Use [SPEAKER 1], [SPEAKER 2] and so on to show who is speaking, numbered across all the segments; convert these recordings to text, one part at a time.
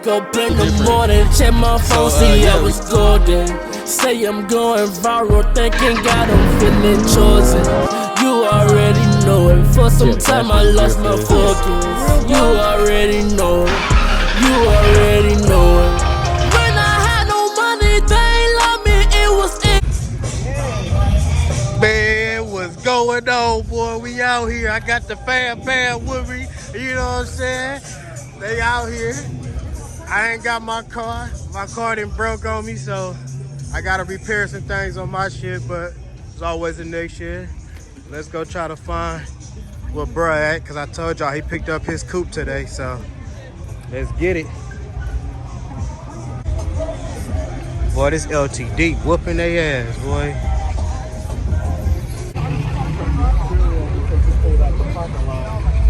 [SPEAKER 1] up in the morning, check my phone, see I was golden. Say I'm going viral, thinking God I'm feeling chosen. You already know it. For some time I lost my focus. You already know it. You already know it. When I had no money, they ain't love me. It was it.
[SPEAKER 2] Man, what's going on, boy? We out here. I got the fam with me. You know what I'm saying? They out here. I ain't got my car. My car done broke on me, so I gotta repair some things on my shit, but it's always the next year. Let's go try to find where bruh at, cause I told y'all he picked up his coupe today, so let's get it. Boy, this LTD whooping their ass, boy.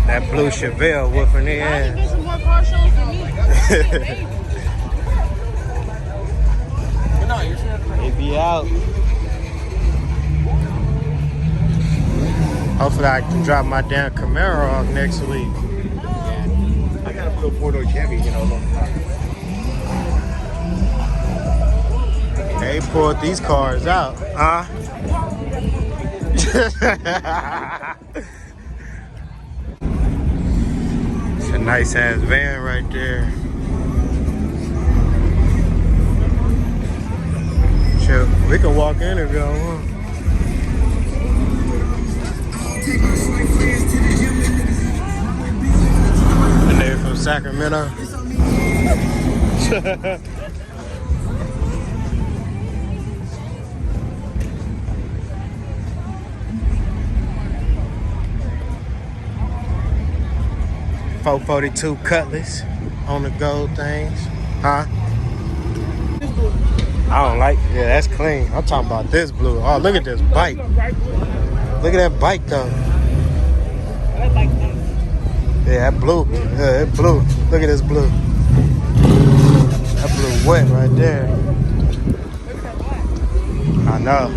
[SPEAKER 2] That blue Chevelle whooping their ass.
[SPEAKER 3] Get some more car shows for me.
[SPEAKER 2] They be out. Hopefully I can drop my damn Camaro off next week.
[SPEAKER 4] I got a little four-door Chevy, you know.
[SPEAKER 2] They pulled these cars out, huh? It's a nice ass van right there. Shit, we can walk in if y'all want. And they're from Sacramento. 442 Cutlass on the gold things, huh? I don't like, yeah, that's clean. I'm talking about this blue. Oh, look at this bike. Look at that bike though. Yeah, that blue. Yeah, that blue. Look at this blue. That blue wet right there. I know.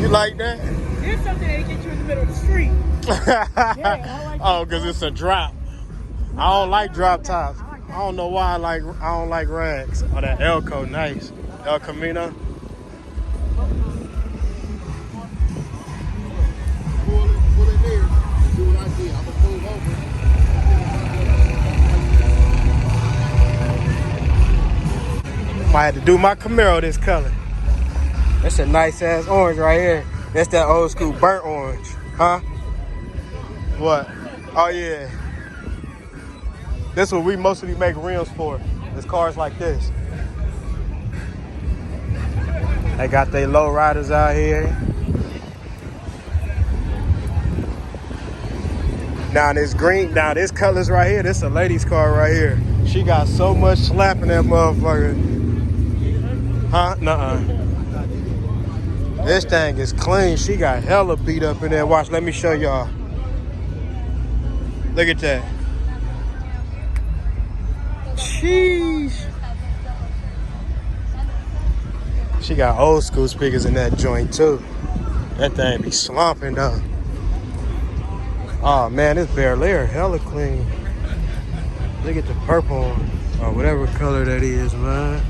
[SPEAKER 2] You like that?
[SPEAKER 3] There's something that get you in the middle of the street. Yeah, I like
[SPEAKER 2] oh, because it's a drop. I don't like drop tops. I don't know why I don't like rags. Oh, that Elko, nice. El Camino.
[SPEAKER 4] Pull it there. Do what I did. I'm gonna pull over.
[SPEAKER 2] Might have to do my Camaro this color. That's a nice ass orange right here. That's that old school burnt orange, huh? What? Oh yeah. This what we mostly make rims for. It's cars like this. They got their low riders out here. Now this green, now this colors right here, this a lady's car right here. She got so much slap in that motherfucker. Huh? Nuh-uh. This thing is clean. She got hella beat up in there. Watch, let me show y'all. Look at that. Sheesh. She got old school speakers in that joint too. That thing be slumping though. Oh man, this Bel Air hella clean. Look at the purple one, or whatever color that is, man.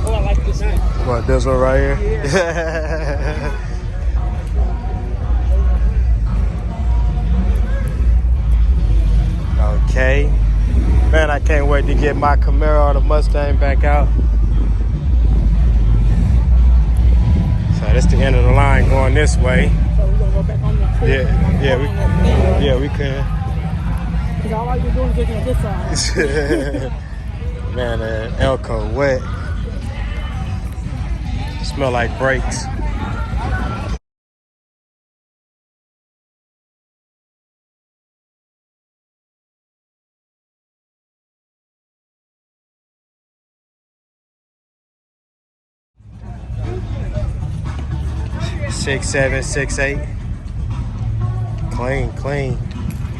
[SPEAKER 3] Oh, I like this one.
[SPEAKER 2] What, this one right here?
[SPEAKER 3] Yeah.
[SPEAKER 2] Okay. Man, I can't wait to get my Camaro or the Mustang back out. So that's the end of the line going this way.
[SPEAKER 3] So we're gonna go back on the trip.
[SPEAKER 2] Yeah, we can.
[SPEAKER 3] Because all you're doing is looking at this side.
[SPEAKER 2] Man, Elko wet. Smell like brakes. Six, 7, 6, 8. Clean.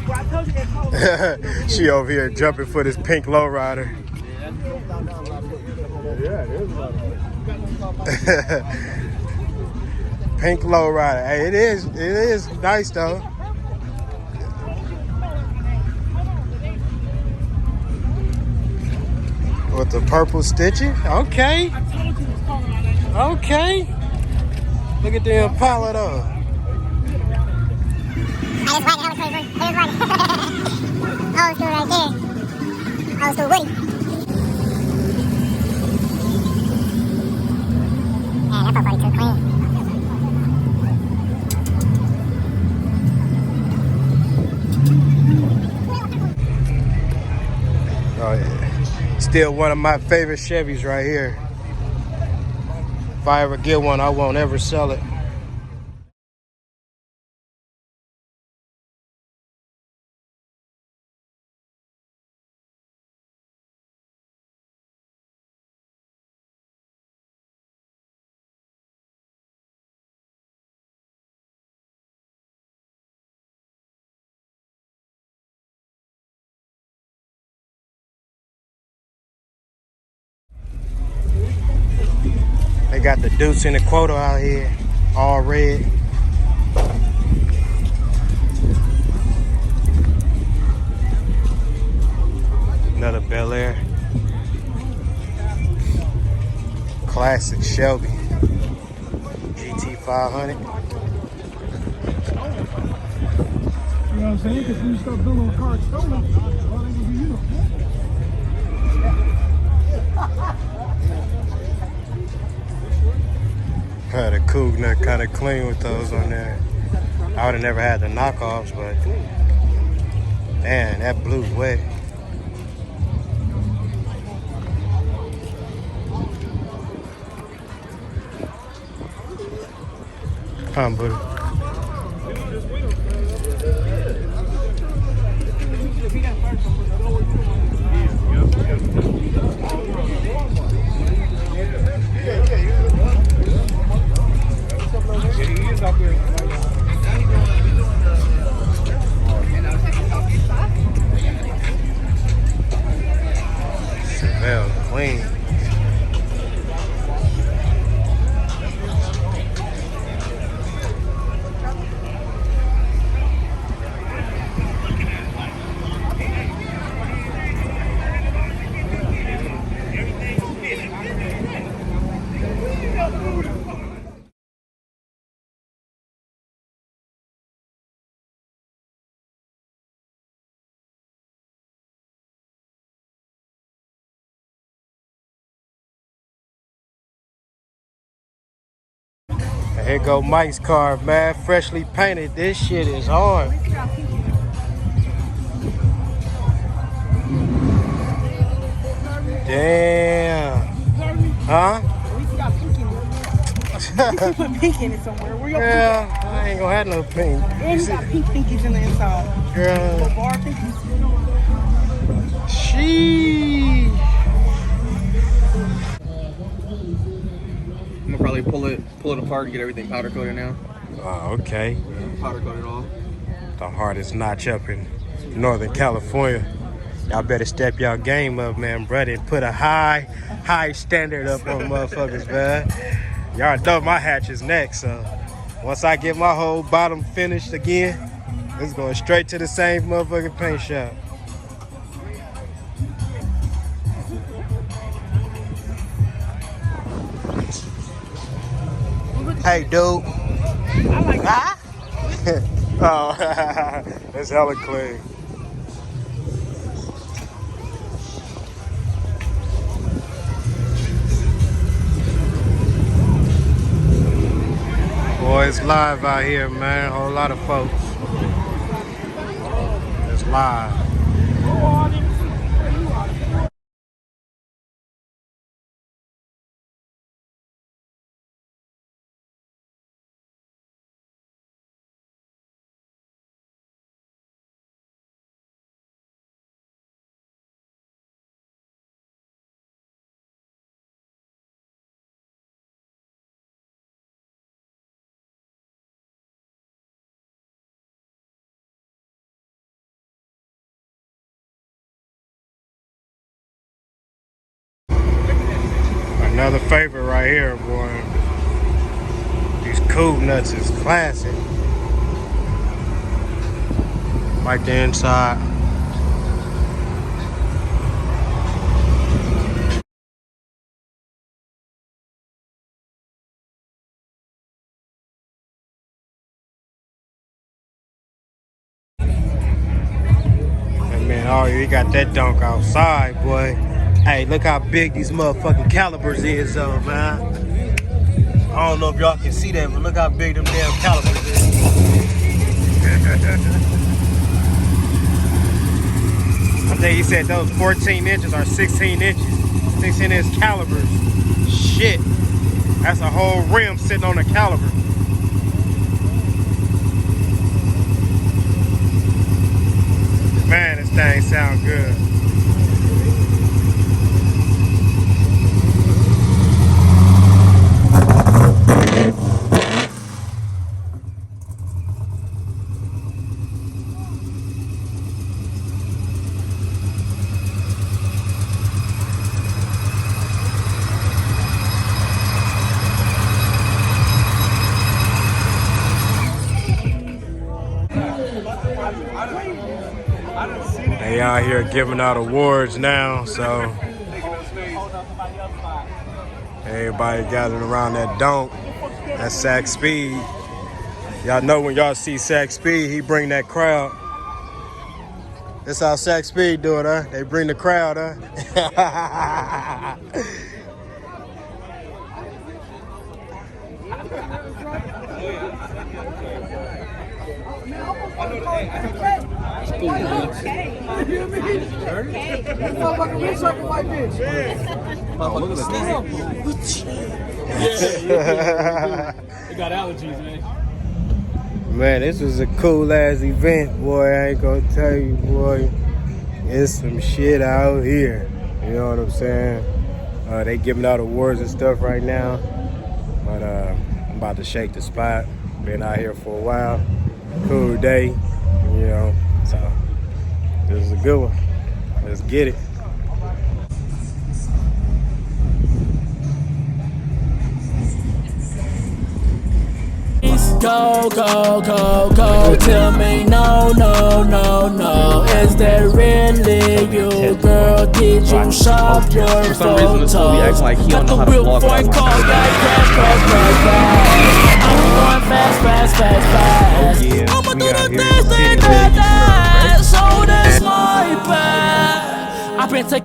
[SPEAKER 3] Well, I told you that color.
[SPEAKER 2] She over here jumping for this pink lowrider.
[SPEAKER 4] Yeah, there's a lot of
[SPEAKER 2] Pink lowrider. Hey, it is nice though. With the purple stitching. Okay. Okay. Look at the Impala though.
[SPEAKER 5] Old school right there. Old school Woody. Man, that body too clean.
[SPEAKER 2] Oh yeah. Still one of my favorite Chevys right here. If I ever get one, I won't ever sell it. They got the Deuce in the Quota out here, all red. Another Bel Air. Classic Shelby. GT 500.
[SPEAKER 3] You know what I'm saying? Because when you start building a car stolen, all they gonna be you.
[SPEAKER 2] The Cougar kind of clean with those on there. I would have never had the knockoffs, but man, that blue's wet. Come on, buddy. Chevelle clean. And here go Mike's car, man. Freshly painted. This shit is hard. Damn. Huh?
[SPEAKER 3] At least you got pink in it. At least you put pink in it somewhere. Where your pink
[SPEAKER 2] Yeah, I ain't gonna have no pink.
[SPEAKER 3] at? And you got pink pinkies in the inside.
[SPEAKER 2] Girl.
[SPEAKER 3] Little bar pinkies.
[SPEAKER 2] Sheesh.
[SPEAKER 6] I'm gonna probably pull it apart and get everything powder coated now.
[SPEAKER 2] Oh, okay.
[SPEAKER 6] Powder coated all.
[SPEAKER 2] The hardest notch up in Northern California. Y'all better step y'all game up, man, brother, and put a high standard up on motherfuckers, man. Y'all know my hatch is next, so once I get my whole bottom finished again, it's going straight to the same motherfucking paint shop. Hey, dude.
[SPEAKER 3] I like that.
[SPEAKER 2] Oh, that's hella clean. Boy, it's live out here, man. A whole lot of folks. It's live. Another favorite right here, boy. These Cool Nuts is classic. Like the inside. And man, oh, you got that dunk outside, boy. Hey, look how big these motherfucking calibers is, though, man. I don't know if y'all can see that, but look how big them damn calibers is. I think he said those 14 inches are 16 inches. 16 inch calibers. Shit. That's a whole rim sitting on a caliber. Man, this thing sound good. They out here giving out awards now, so everybody gathered around that dunk. That's Sack Speed. Y'all know when y'all see Sack Speed, he bring that crowd. That's how Sack Speed do it, huh? They bring the crowd, huh?
[SPEAKER 3] They got allergies, man.
[SPEAKER 2] Man, this was a cool ass event, boy. I ain't gonna tell you, boy. It's some shit out here. You know what I'm saying? They giving out awards and stuff right now. But I'm about to shake the spot. Been out here for a while. Cool day, you know. So this is a good one. Let's get it.
[SPEAKER 1] Go, go, go, go. Tell me no, no, no, no. Is that really you, girl? Did you shop your photos?
[SPEAKER 6] For some reason, this movie acts like he don't know how to vlog.
[SPEAKER 1] Crash, crash, crash, crash, crash. I'm going fast, fast, fast, fast. I'ma do the things that show that's my bad. I've been taking